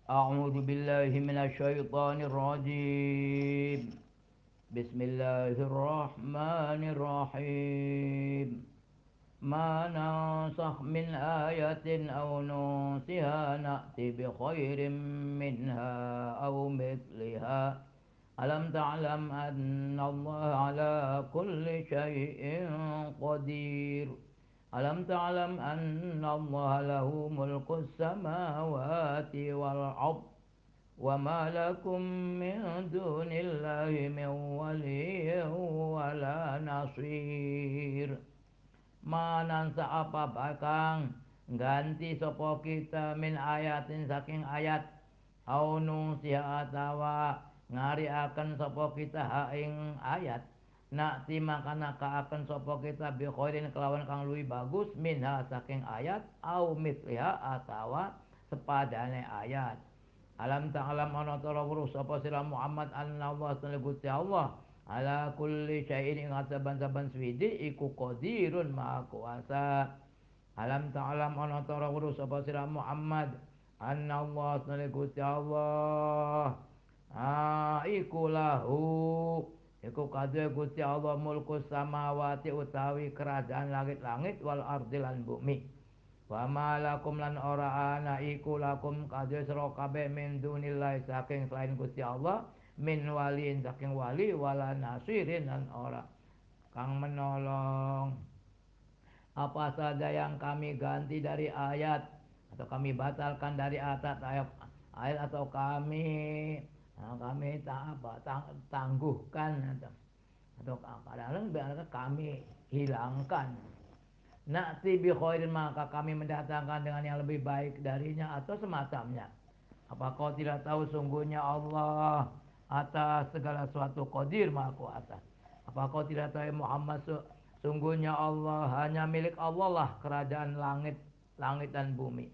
أعوذ بالله من الشيطان الرجيم. بسم الله الرحمن الرحيم. ما ننسخ من آية أو ننسها نأتي بخير منها أو مثلها. ألم تعلم أن الله على كل شيء قدير. ألم تعلم أن الله له ملك السماوات والأرض وما لكم من دون الله من ولي ولا نصير. Manansa apa bakang ganti sopo kita min ayatin saking ayat au nungsiha atawa ngari akan sopo kita haing ayat nakti makana ka akan sopo kita bi khairin kelawan kang luwih bagus minha saking ayat au mitliha atawa sepadane ayat. Alam ta'lam ana ta weruh sapa sira Muhammad anna Allah Gusti Allah ala kulli syai'in ing saban-saban swidi iku qadirun maha kuasa. Alam ta'lam ana ta weruh sapa sira Muhammad anna Allah Gusti Allah iku lahu iku kadhe Gusti Allah mulku samawati utawi kerajaan langit-langit wal ardi lan bumi. Wa malakum lan ora ana iku lakum kadhe sira kabeh min dunillahi saking selain Gusti Allah min waliin saking wali wala nasirin lan ora kang menolong. Apa saja yang kami ganti dari ayat atau kami batalkan dari ayat atau kami tangguhkan atau kadang-kadang kami hilangkan. Na'ti bi khairin maka kami mendatangkan dengan yang lebih baik darinya atau semacamnya. Apa kau tidak tahu sungguhnya Allah atas segala sesuatu qadir maha kuasa. Apa kau tidak tahu Muhammad sungguhnya Allah hanya milik Allah lah kerajaan langit dan bumi.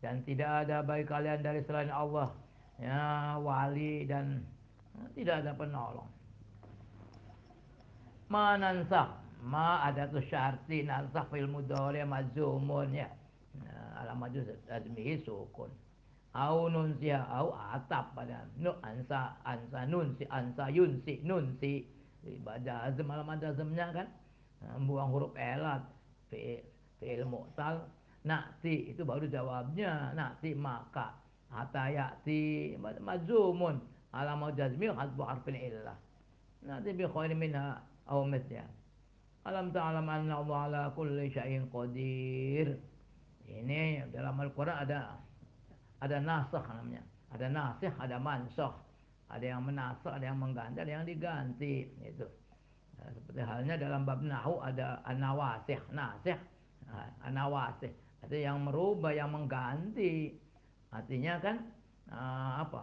Dan tidak ada bagi kalian dari selain Allah ya wali dan tidak ada penolong. Manansah ma ada tu syarti nansah fil mudhari majzumun ya. Alam majuz azmihi sukun. Au nunsia au atap pada nu ansa nunsi ansa yunsi nunsi baca azm alam azmnya kan buang huruf elat fi'il mu'tal na'ti itu baru jawabnya na'ti maka hatayati majzumun alam jazmi hasbu harfin illah na'ti bi khairin minha aw mithliha. Alam ta'lam anna Allah ala kulli syai'in qadir. Ini dalam Al-Quran ada nasakh namanya. Ada nasikh, ada mansakh. Ada yang menasakh, ada yang mengganti, ada yang diganti. Itu. Nah, seperti halnya dalam bab nahu ada an-nawasikh, nasikh, an-nawasikh. Ada yang merubah, yang mengganti. Artinya kan apa?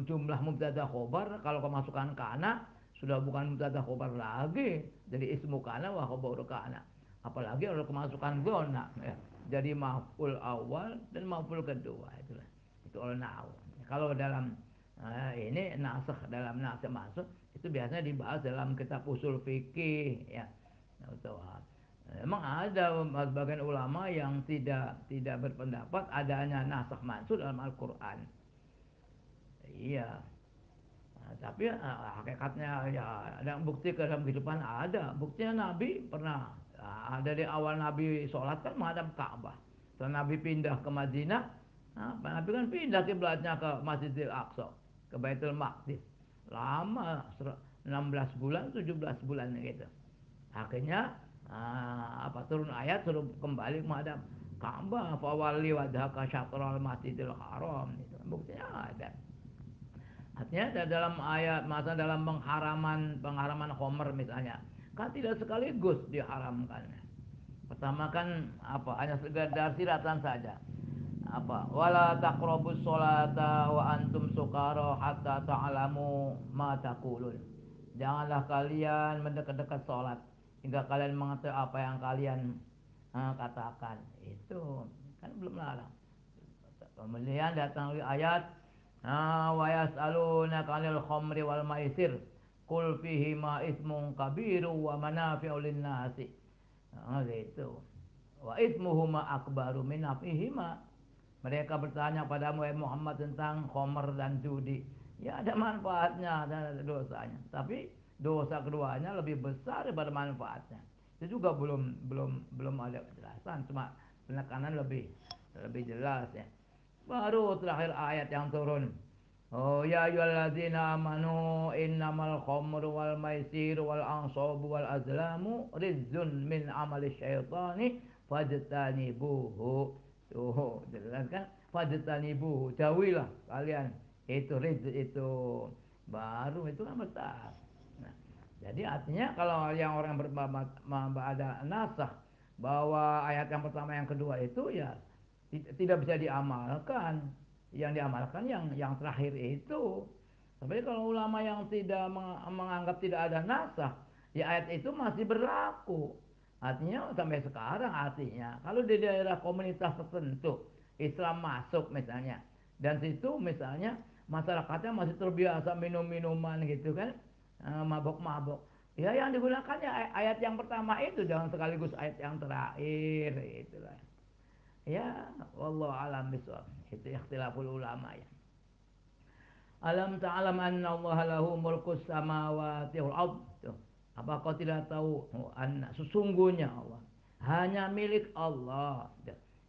Jumlah mubtada khobar kalau kemasukan kana sudah bukan mubtada khobar lagi, jadi ismu kana wa khobaru kana. Apalagi kalau kemasukan gona ya, jadi maf'ul awal dan maf'ul kedua itulah. Itu oleh nahu. Kalau dalam ini nasakh dalam nasakh masuk itu biasanya dibahas dalam kitab usul fikih ya. Memang ada sebagian ulama yang tidak berpendapat adanya nasakh mansukh dalam Al-Qur'an. Iya. Tapi hakikatnya ya ada bukti ke dalam kehidupan ada. Buktinya Nabi pernah dari awal Nabi sholat kan menghadap Ka'bah. Setelah Nabi pindah ke Madinah, Nabi kan pindah kiblatnya ke Masjidil Aqsa, ke Baitul Maqdis. Lama 16 bulan, 17 bulan gitu. Akhirnya turun ayat suruh kembali menghadap Ka'bah, fa walli wajhaka syatral Masjidil Haram itu. Buktinya ada. Artinya dalam ayat masa dalam pengharaman khomer misalnya kan tidak sekaligus diharamkan. Pertama kan hanya sekedar siratan saja. Wala taqrabus sholata wa antum sukara hatta ta'lamu ma taqulun. Janganlah kalian mendekat-dekat salat hingga kalian mengetahui apa yang kalian katakan. Itu kan belum larang. Kemudian datang ayat wa yas'alunaka 'anil khamri wal maisir qul fihima ismun kabiru wa manafi'u lin-nasi. Gitu. Wa ismuhuma akbaru min naf'ihima. Mereka bertanya padamu Muhammad tentang khamr dan judi. Ya ada manfaatnya dan ada dosanya. Tapi dosa keduanya lebih besar daripada manfaatnya. Itu juga belum ada kejelasan, cuma penekanan lebih jelas ya. Baru terakhir ayat yang turun. Oh ya ayyuhalladzina amanu innamal khamru wal maisir wal ansabu wal azlamu rizun min amali syaitani fajtanibuhu. Tuh, jelas kan? Fajtanibuhu, jauhilah kalian. Itu riz itu baru itu kan besar. Nah, jadi artinya kalau yang orang ada nasah bahwa ayat yang pertama yang kedua itu ya tidak bisa diamalkan. Yang diamalkan yang terakhir itu. Tapi kalau ulama yang tidak menganggap tidak ada nasah, ya ayat itu masih berlaku. Artinya sampai sekarang artinya kalau di daerah komunitas tertentu Islam masuk misalnya dan situ misalnya masyarakatnya masih terbiasa minum-minuman gitu kan, mabok-mabok. Ya yang digunakannya ayat yang pertama itu jangan sekaligus ayat yang terakhir itulah. Ya, wallahu alam bisawab. Itu ikhtilaful ulama ya. Alam ta'lam anna Allah lahu mulkus samawati wal ard. Apa kau tidak tahu anna sesungguhnya Allah hanya milik Allah.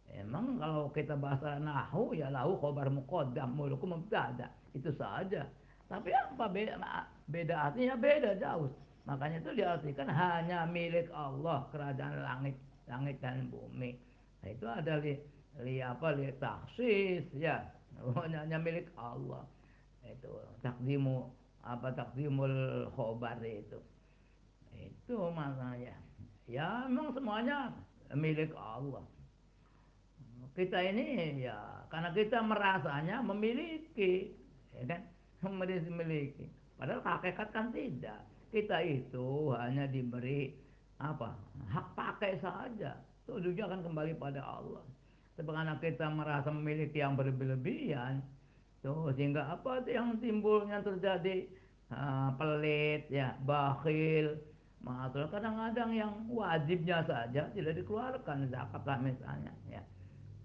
Emang kalau kita bahasa nahu ya lahu khabar muqaddam mulku mubtada. Itu saja. Tapi apa beda artinya beda jauh. Makanya itu diartikan hanya milik Allah kerajaan langit dan bumi. Nah, itu ada li taksis ya. Hanya milik Allah itu takdimul khobar itu maknanya ya memang semuanya milik Allah. Kita ini ya karena kita merasanya memiliki ya kan, memiliki padahal hakikat kan tidak. Kita itu hanya diberi apa hak pakai saja, tujuannya akan kembali pada Allah. Tapi karena kita merasa memiliki yang berlebihan tuh sehingga apa tuh yang timbulnya terjadi pelit ya, bakhil. Maksudnya kadang-kadang yang wajibnya saja tidak dikeluarkan zakat lah misalnya ya.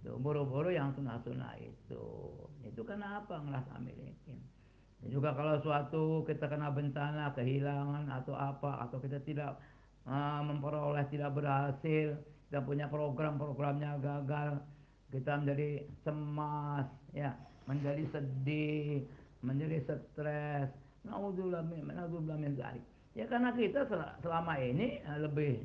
Tuh boro-boro yang sunah-sunah itu kenapa ngerasa milikin. Juga kalau suatu kita kena bencana, kehilangan atau apa, atau kita tidak memperoleh, tidak berhasil, kita punya programnya gagal, kita menjadi cemas, ya, menjadi sedih, menjadi stres. Naudzubillah min dzalik. Ya karena kita selama ini lebih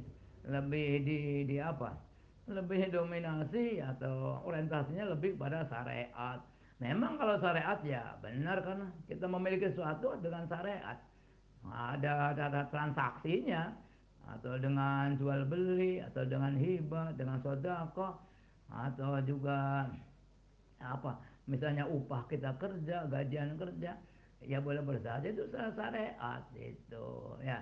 di apa? Lebih dominasi atau orientasinya lebih pada syariat. Memang kalau syariat ya benar kan kita memiliki sesuatu dengan syariat. Ada transaksinya atau dengan jual beli atau dengan hibah, dengan sedekah atau juga apa misalnya upah kita kerja, gajian kerja ya boleh saja itu syariat itu ya.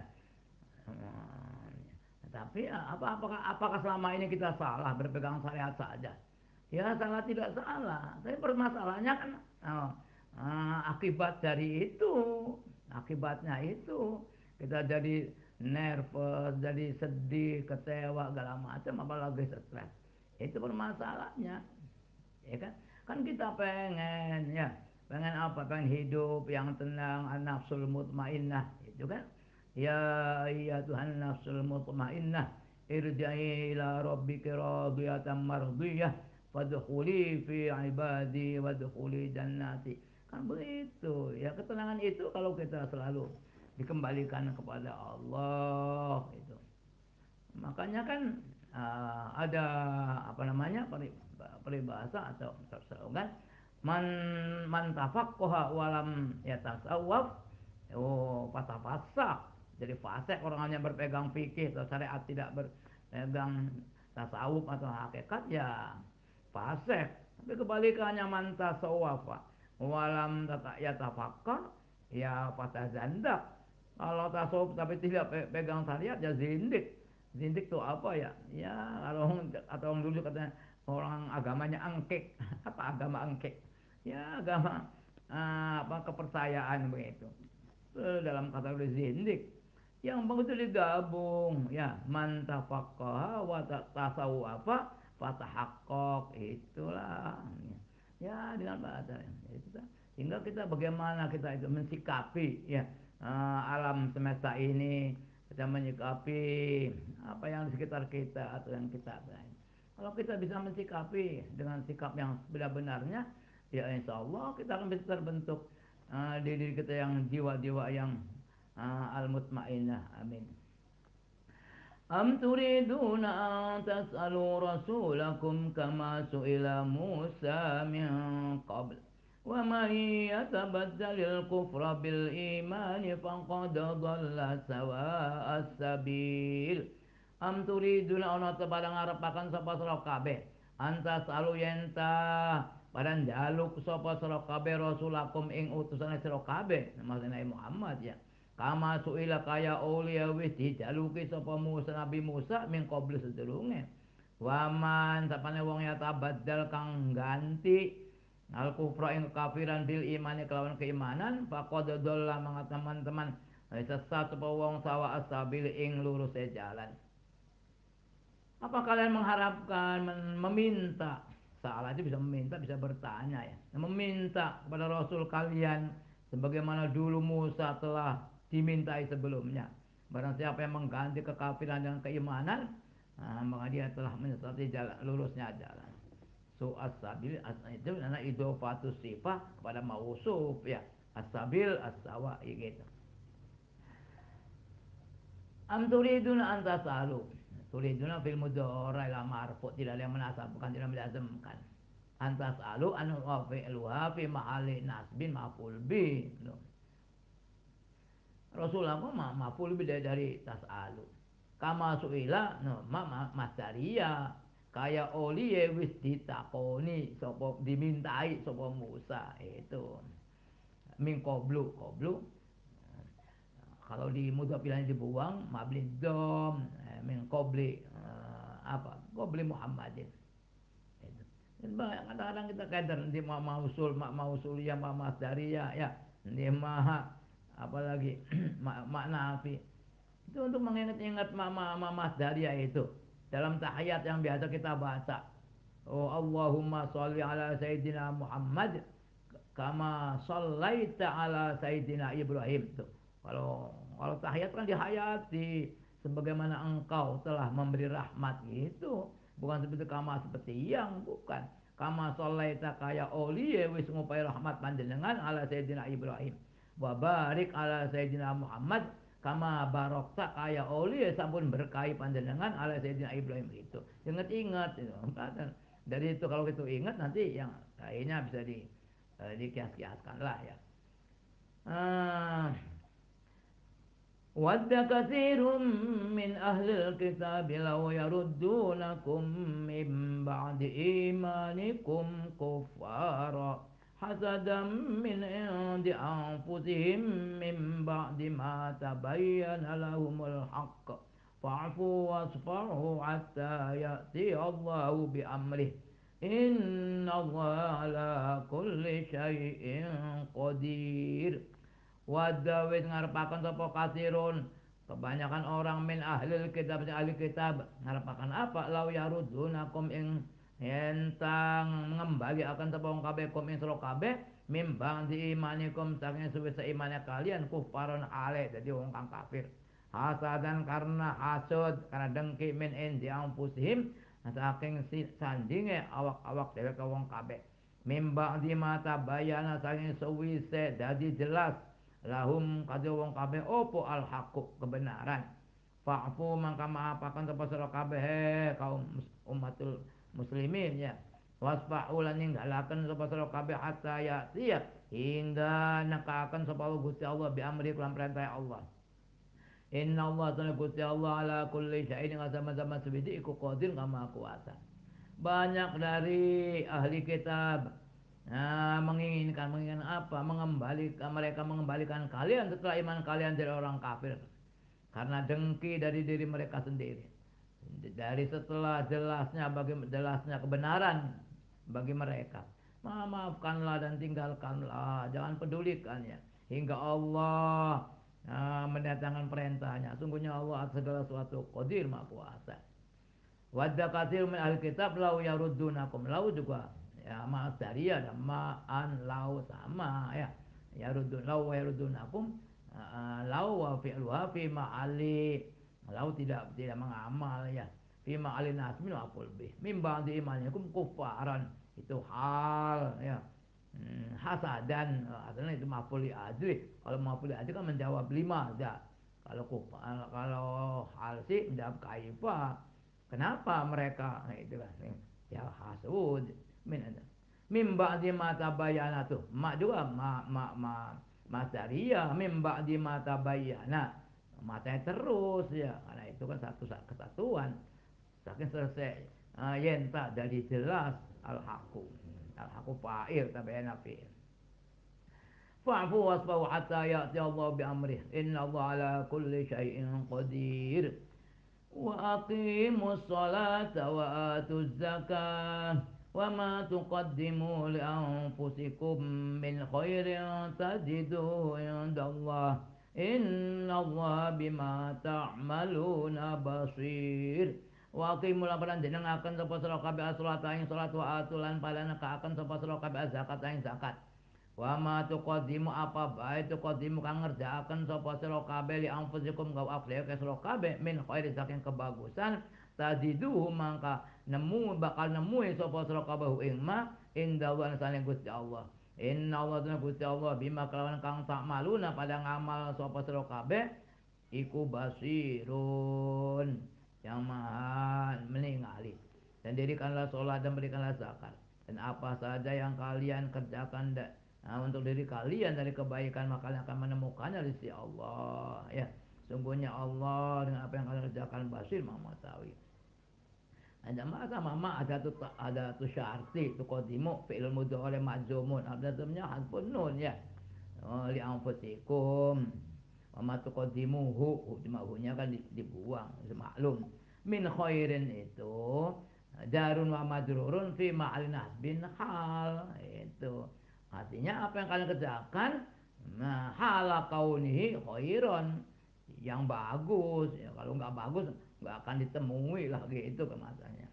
Tapi apakah selama ini kita salah berpegang syariat saja? Ya salah tidak salah. Tapi permasalahannya kan akibat dari itu, akibatnya itu kita jadi nervous, jadi sedih, kecewa, segala macam, apalagi stres. Itu permasalahannya, ya kan? Kan kita pengen ya, pengen apa? Pengen hidup yang tenang, an-nafsul mutmainnah, itu kan? Ya Tuhan nafsul mutmainnah irja'i ila rabbika radiyatan mardiyah fadkhuli fi ibadi wadkhuli jannati. Kan begitu ya, ketenangan itu kalau kita selalu dikembalikan kepada Allah itu. Makanya kan ada apa namanya peribahasa atau slogan man man tafaqqaha walam yatasawwaf patah fasaq. Jadi fasik orang hanya berpegang fikih atau syariat tidak berpegang tasawuf atau hakikat ya fasik. Tapi kebalikannya man tasawwafa walam yatafakkar ya patah zandak. Kalau tasawuf tapi tidak pegang syariat ya zindik. Zindik itu apa ya? Ya kalau atau orang dulu katanya orang agamanya angkek. Apa agama angkek? Ya agama apa kepercayaan begitu. Dalam kategori zindik. Yang begitu digabung ya man tafaqqaha wa tasawwafa fatahaqqaq itulah. Ya dengan bahasa sehingga kita bagaimana kita itu mensikapi ya alam semesta ini, kita menyikapi apa yang di sekitar kita atau yang kita berani. Kalau kita bisa mensikapi dengan sikap yang benar-benarnya, ya insya Allah kita akan bisa terbentuk di diri kita yang jiwa-jiwa yang al-mutmainnah. Amin. Am turiduna an tas'alu rasulakum kama su'ila Musa min qabl wa man yatabaddalil kufra bil imani faqad dhalla sawa'as sabil. Am turiduna ana pada ngarepaken sapa sira kabeh antas alu yenta pada njaluk sapa sira kabeh rasulakum ing utusane sira kabeh maksudnya Muhammad ya. Kama suila kaya ulia wis dijaluki sapa Musa Nabi Musa min qablu sedurunge. Waman sapane wong ya tabaddal kang ganti al kufra ing kafiran bil imani kelawan keimanan faqad dhalla mangat teman-teman sesat sapa wong sawa asabil ing lurus jalan. Apa kalian mengharapkan meminta? Salah itu bisa meminta, bisa bertanya ya. Meminta kepada Rasul kalian sebagaimana dulu Musa telah dimintai sebelumnya. Barang siapa yang mengganti kekafiran dengan keimanan, maka dia telah menyesati jalan lurusnya jalan. So as-sabil itu karena idhofatus sifah kepada mausuf ya. As-sabil as-sawa gitu. Am turiduna an tasalu. Turiduna fil mudhari la marfu, tidak ada yang menasabkan, tidak melazimkan. Antas alu anu fi'luha fi mahalli nasbin maf'ul bi. Rasulullah maf'ul bi dari tasalu. Kama suila no masdaria kaya oli wis ditakoni sapa dimintai sapa Musa itu. Min qablu kalau di mudzafilah dibuang mabli dom min qabli qabli Muhammadin itu. Dan kadang-kadang kita kadang di mausuliyah masdariyah ya di apalagi maknafi itu untuk mengingat-ingat masdariyah itu dalam tahiyat yang biasa kita baca. Oh Allahumma sholli ala sayyidina Muhammad kama shallaita ala sayyidina Ibrahim tuh. Kalau tahiyat kan dihayati sebagaimana engkau telah memberi rahmat gitu. Bukan seperti kama seperti yang bukan. Kama shallaita kaya oli wis ngupai rahmat panjenengan ala sayyidina Ibrahim. Wa barik ala sayyidina Muhammad kama barokta kaya oli sampun berkahi panjenengan ala sayyidina Ibrahim itu. Ingat-ingat itu. Dari itu kalau itu ingat nanti yang lainnya bisa dikias-kiaskan lah ya. ود كثير من أهل الكتاب لو يردونكم من بعد إيمانكم كفارا حسدا من عند أنفسهم من بعد ما تبين لهم الحق فاعفوا واصفحوا حتى يأتي الله بأمره إن الله على كل شيء قدير. Wadawid ngarepaken sapa kasirun kebanyakan orang min ahlil kitab ahli kitab ngarepaken apa lau yarudunakum ing entang ngembali akan sapa wong kabeh kum ing sira kabeh mimbang di imanikum saking suwise imane kalian kufaron ale dadi wong kang kafir hasadan karena hasud karena dengki min indi anfusihim saking sandinge awak-awak dheweke wong kabeh mimbang di mata bayana saking suwise dadi jelas lahum kadhe wong kabeh opo al haqq kebenaran fa'fu mangka maafaken sapa sira kabeh kaum umatul muslimin ya wasfa'u lan ninggalaken sapa sira kabeh hatta ya hingga nekaken sapa Gusti Allah bi amri lan perintah Allah. Inna Allah ta'ala Gusti Allah ala kulli syai'in sama-sama sebiji iku qadir kama kuasa. Banyak dari ahli kitab menginginkan apa? Mereka mengembalikan kalian setelah iman kalian dari orang kafir. Karena dengki dari diri mereka sendiri. Dari setelah jelasnya kebenaran bagi mereka. Maafkanlah dan tinggalkanlah. Jangan pedulikan ya. Hingga Allah mendatangkan perintahnya. Sungguhnya Allah atas segala sesuatu qadir maha kuasa. Wadda katsir min ahli kitab lau yaruddunakum lau juga ya masdariyah dan ma'an lau sama ya. Yarudun lau wa yarudunakum lau wa fi'luha fi ma'ali lau tidak mengamal ya. Fi ma'ali nasmin wa aqul bih. Min ba'di imanikum kufaran. Itu hal ya. Hasadan artinya itu maf'ul ajri. Kalau maf'ul ajri kan menjawab lima ya. Kalau hal sih menjawab kaifa. Kenapa mereka? Nah, itu kan. Ya hasud min ba'di ma tabayyana tuh. Ma juga masdariyah min ba'di ma tabayyana. Matanya terus ya. Karena itu kan satu kesatuan. Saking selesai yenta jadi jelas al-haqu. Al-haqu fa'il tabayyana fi'il. Fa'fu wasfahu hatta ya'ti Allah bi amrih. Inna Allah ala kulli syai'in qadir. Wa aqimus salata wa atuz zakah. Wa ma tuqaddimu li anfusikum min khairin tajiduhu indallah. Inna Allah bima ta'maluna basir. Wa aqimul amran jeneng akan sapa sira kabeh as-salata ing salat wa atulan palana ka akan sapa sira kabeh zakat ing zakat. Wa ma tuqaddimu apa bae tuqaddimu kang ngerjakaken sapa sira kabeh li anfusikum gawe afdhe sira kabeh min khairi saking kebagusan tajiduhu mangka bakal nemu sapa sira kabeh ing ma indawan sane Gusti Allah. Inna Allah tuna Gusti Allah bima kelawan kang tak maluna pada ngamal sapa sira kabeh iku basirun yang maha meningali. Dan dirikanlah sholat dan berikanlah zakat. Dan apa saja yang kalian kerjakan untuk diri kalian dari kebaikan maka kalian akan menemukannya di sisi Allah ya. Sungguhnya Allah dengan apa yang kalian kerjakan basir maha mengetahui. Ada masa mama ada tu syarti tu qadimu fi'il mudhari majzumun ada sebenarnya harfun nun ya. Li anfusikum wa ma tuqaddimuhu hu-nya kan dibuang maklum. Min khairin itu jarun wa majrurun fi ma'al nasbin hal itu. Artinya apa yang kalian kerjakan hala kaunihi khairon yang bagus ya. Kalau nggak bagus nggak akan ditemui lagi itu kemasannya.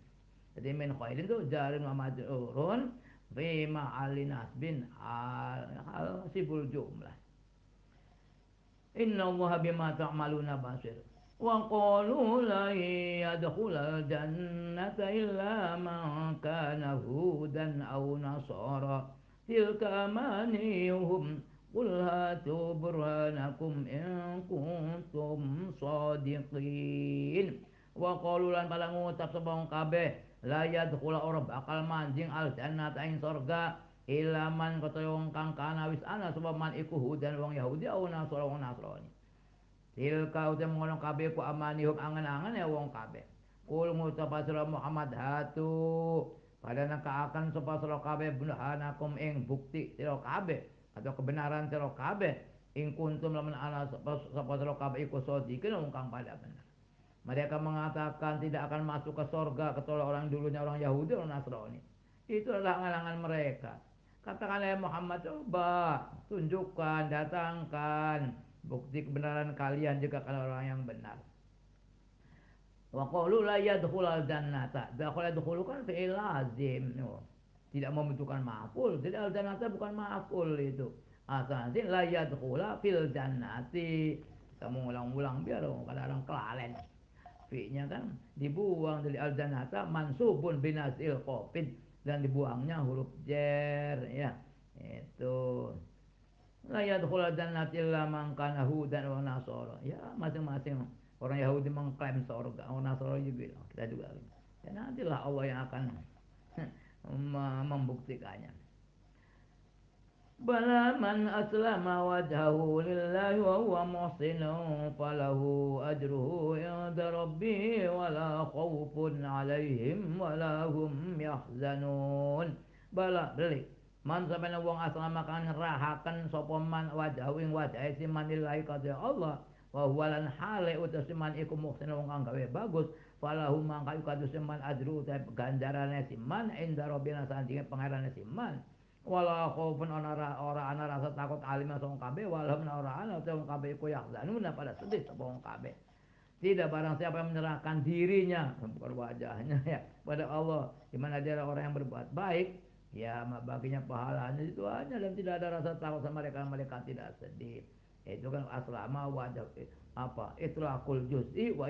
Jadi min khairin itu jarun wa majrurun fi ma'al nasbin hal sibul jumlah. Inna Allah bima ta'maluna basir. Wa qalu la yadkhulul jannata illa man kana hudan aw nasara. Tilka amaniyuhum qul hatu burhanakum in kuntum shadiqin. Wa qalu lan pada ngucap sapa kabeh la yadkhula ora bakal manjing al jannata ing surga ilaman kata wong kang kana wis ana sebab man iku hudan wong Yahudi au Nasara wong Nasrani. Tilka uta ngono kabeh ku amanihum angan-angan ya wong kabeh. Kul ngucap sira Muhammad hatu pada naka akan sapa sira kabeh bunhanakum ing bukti sira kabeh atau kebenaran sira kabeh ing kuntum lamun ana sapa sira kabeh iku sadiqin wong kang pada benar. Mereka mengatakan tidak akan masuk ke surga kecuali orang dulunya orang Yahudi atau Nasrani. Itu adalah angan-angan mereka. Katakanlah Muhammad, coba tunjukkan, datangkan bukti kebenaran kalian jika kalian orang yang benar. Wa qalu la yadkhulul jannata. Dakhul yadkhulu kan fi'il lazim. Tidak membutuhkan maf'ul. Jadi al jannata bukan maf'ul itu. Asalnya la yadkhula fil jannati. Kamu ulang-ulang biar kadang-kadang kelalen. Fi-nya kan dibuang dari al jannata mansubun binasil qafid. Dan dibuangnya huruf jer ya itu la yadkhulul jannata illa man kana hudan wa nasara ya masing-masing orang Yahudi mengklaim surga orang Nasrani juga kita juga ya nantilah Allah yang akan membuktikannya. Bala man aslama wajhahu lillahi wa huwa muhsinun falahu ajruhu inda rabbih wala khaufun alaihim wala hum yahzanun. Bala beli man sampeyan wong aslama kang nyerahaken sapa man wajhahu ing wajahe si man lillahi kadya Allah wa huwa lan hale utus man iku muhsinun wong kang gawe bagus falahu mangka kadus man ajru ta ganjarane si man inda rabbina sandinge pangerane si man. Wala khaufun ora ana rasa takut alim sing kabeh wala ora ana sing kabeh iku yahzanuna pada sedih sapa wong kabeh. Tidak barang siapa yang menyerahkan dirinya bukan wajahnya ya pada Allah di mana dia orang yang berbuat baik Ya baginya pahalanya itu hanya dan tidak ada rasa takut sama mereka, mereka tidak sedih. Itu kan asrama wajah apa itlaqul juz'i wa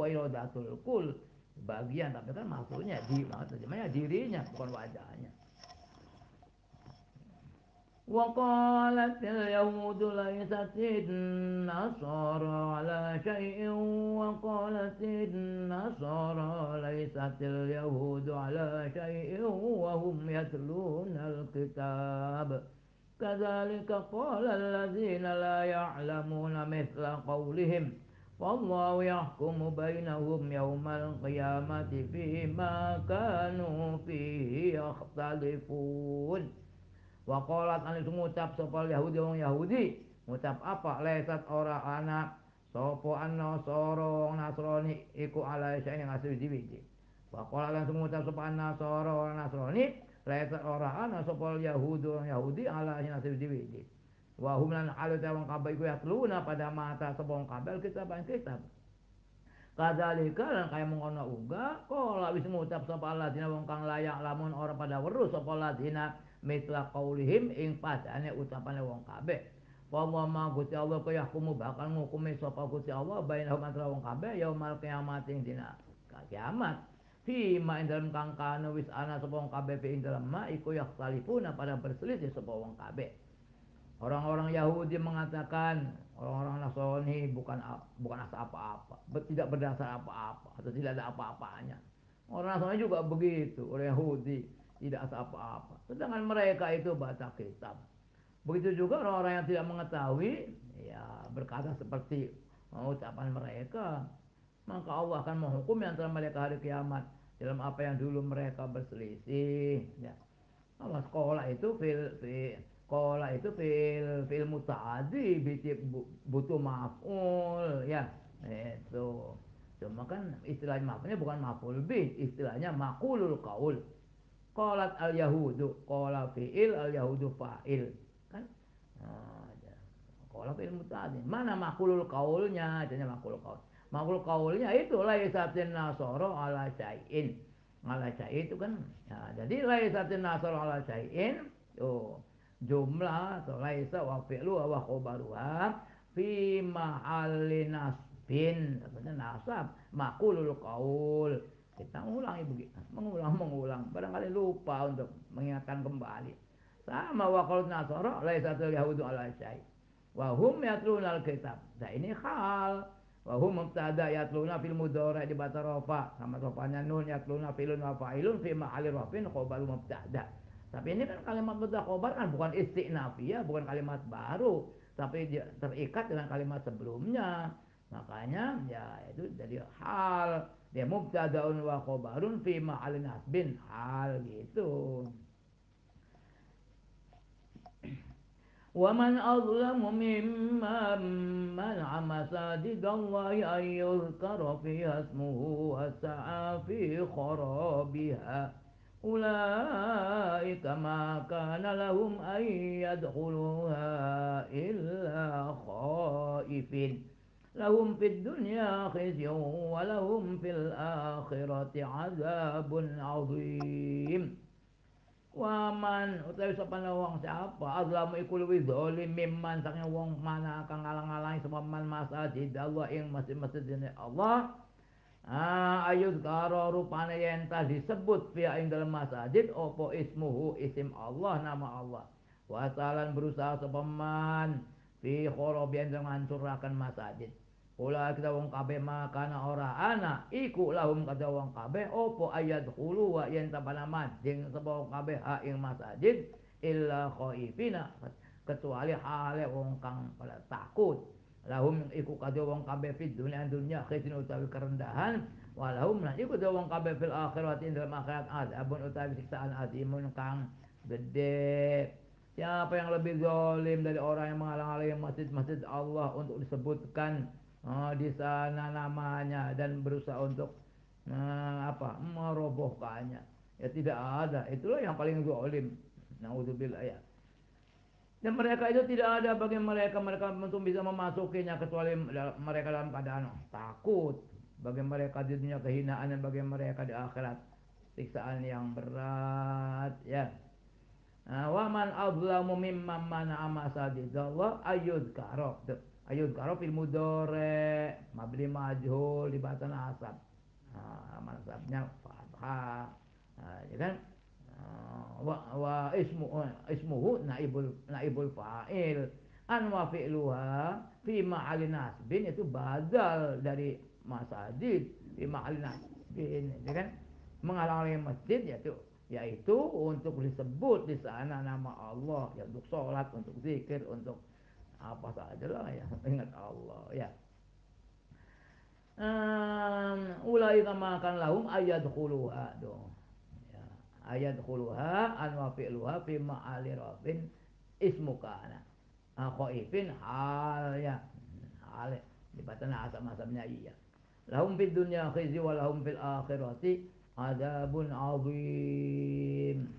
iradatul kul bagian, tapi kan maksudnya maksudnya dirinya bukan wajahnya. وقالت اليهود ليست النصارى على شيء وقالت النصارى ليست اليهود على شيء وهم يتلون الكتاب كذلك قال الذين لا يعلمون مثل قولهم والله يحكم بينهم يوم القيامة فيما كانوا فيه يختلفون. Waqalat anu ngucap sapa Yahudi wong Yahudi, ngucap apa? Laisat ora ana sapa an-nasara Nasrani iku ala syai'in ngasih wiji. Waqalat langsung ngucap sapa an-nasara Nasrani, laisat ora ana sapa Yahudi wong Yahudi ala syai'in ngasih wiji. Wa hum lan alu wong kabeh iku yatluna pada mata sapa wong kabeh kitab. Kadzalika lan kaya mengono uga kala wis ngucap sapa alladzina wong kang layak lamun ora pada weruh sapa alladzina mitla qaulihim ing padane ucapane wong kabeh. Wa ma Gusti Allah kaya hukum bakal ngukumi sapa Gusti Allah bainahum antara wong kabeh yaumul kiamat ing dina kiamat. Fi ma ing dalem kang kana wis ana sapa wong kabeh fi ing dalem ma iku yakhtalifuna pada berselisih sapa wong kabeh. Orang-orang Yahudi mengatakan orang-orang Nasrani bukan asal apa-apa, tidak berdasar apa-apa atau tidak ada apa-apanya. Orang Nasrani juga begitu, orang Yahudi tidak asal apa-apa. Sedangkan mereka itu baca kitab. Begitu juga orang-orang yang tidak mengetahui, ya berkata seperti ucapan mereka, maka Allah akan menghukum antara mereka hari kiamat dalam apa yang dulu mereka berselisih. Ya. Kalau sekolah itu sekolah itu fil mutaaddi butuh maf'ul ya itu. Cuma kan istilahnya maf'ulnya bukan maf'ul bih, istilahnya maqulul qaul. Qalat al yahudu, qala fi'il al yahudu fa'il. Kan? Nah, qala fi'il mutaaddi. Mana maqulul qaulnya? Adanya maqulul qaul. Maqulul qaulnya itu laisatin nasara ala syai'in. Ala syai' itu kan ya, jadi laisatin nasara ala syai'in tuh jumlah atau laisa wa fi'lu wa khabaruha fi mahalli nasbin, artinya nasab maqulul qaul. Kita mengulang barangkali lupa untuk mengingatkan kembali. Sama wa qaul nasara laisatul yahudu ala syai' wa hum yatluna al-kitab. Nah ini hal wa hum mubtada yatluna fil mudhari di bata rafa sama rafanya nun yatluna filun wa fa'ilun fi mahalli rafin khabar mubtada. Tapi ini kan kalimat mubtada khabar kan bukan istinafiyah, bukan kalimat baru, tapi dia terikat dengan kalimat sebelumnya. Makanya ya itu jadi hal, dia mubtadaun wa khabarun fi mahalli nasbin, hal gitu. ومن أظلم ممن منع مساجد الله أن يذكر فيها اسمه وسعى في خرابها أولئك ما كان لهم أن يدخلوها إلا خائفين لهم في الدنيا خزي ولهم في الآخرة عذاب عظيم. Waman utawi sapana wong siapa azlamu iku luwih zalim mimman saking wong mana kang ngalang-alangi sapa man masjid Allah ing masjid-masjid Allah. Ayud karo rupane yen ta disebut fiha ing dalem masjid apa ismuhu isim Allah nama Allah. Wasalan berusaha sapa man fi kharabian ngancuraken masjid. Kula kita wong kabeh makana ora ana iku lahum kada wong kabeh opo ayat hulu wa yen tabana mading sapa wong kabeh ha ing masjid illa khaifina kecuali hale wong kang pada takut. Lahum iku kada wong kabeh fid dunya khisin utawi kerendahan walahum lan iku kada wong kabeh fil akhirat ing dalam akhirat azabun utawi siksaan azimun kang gede. Siapa yang lebih zalim dari orang yang menghalang-halangi masjid-masjid Allah untuk disebutkan di sana namanya dan berusaha untuk merobohkannya, ya tidak ada. Itulah yang paling zalim, naudzubillah ya. Dan mereka itu tidak ada bagi mereka untuk bisa memasukinya kecuali mereka dalam keadaan takut. Bagi mereka di dunia kehinaan dan bagi mereka di akhirat siksaan yang berat ya. Wa man azlamu mimman mana'a masajidallah ayyudkaro. Ayyudkaro fil mudhari mabni majhul di batan asab. Masabnya fathah. Ya kan? Wa ismuhu naibul fa'il. An wa fi'luha fi ma'ali nasbin itu badal dari masajid fi ma'ali nasbin, ya kan? Menghalangi masjid yaitu untuk disebut di sana nama Allah ya, untuk sholat, untuk zikir, untuk apa saja lah ya, ingat Allah ya. Ulai kama kan lahum ayadkhuluha dong ya, ayadkhuluha an wa fi'luha fi ma'ali rafin ismu kana khaifin hal ya, hal di batana asam-asamnya iya. Lahum fid dunya khizy wa lahum fil akhirati adzabun adzim.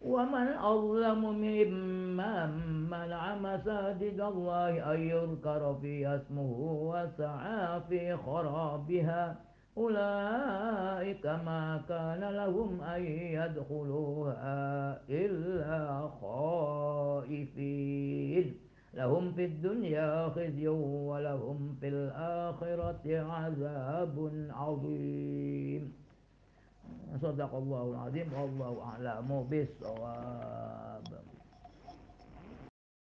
Wa man azlamu mimman mana'a masajidallahi an yudhkara fiha ismuhu wa sa'a fi kharabiha ulaika ma kana lahum an yadkhuluha illa khaifin lahum fid dunya khizyun wa lahum fil akhirati 'adzabun 'adzim. Shadaqallahul 'azim wallahu a'lamu bis-shawab.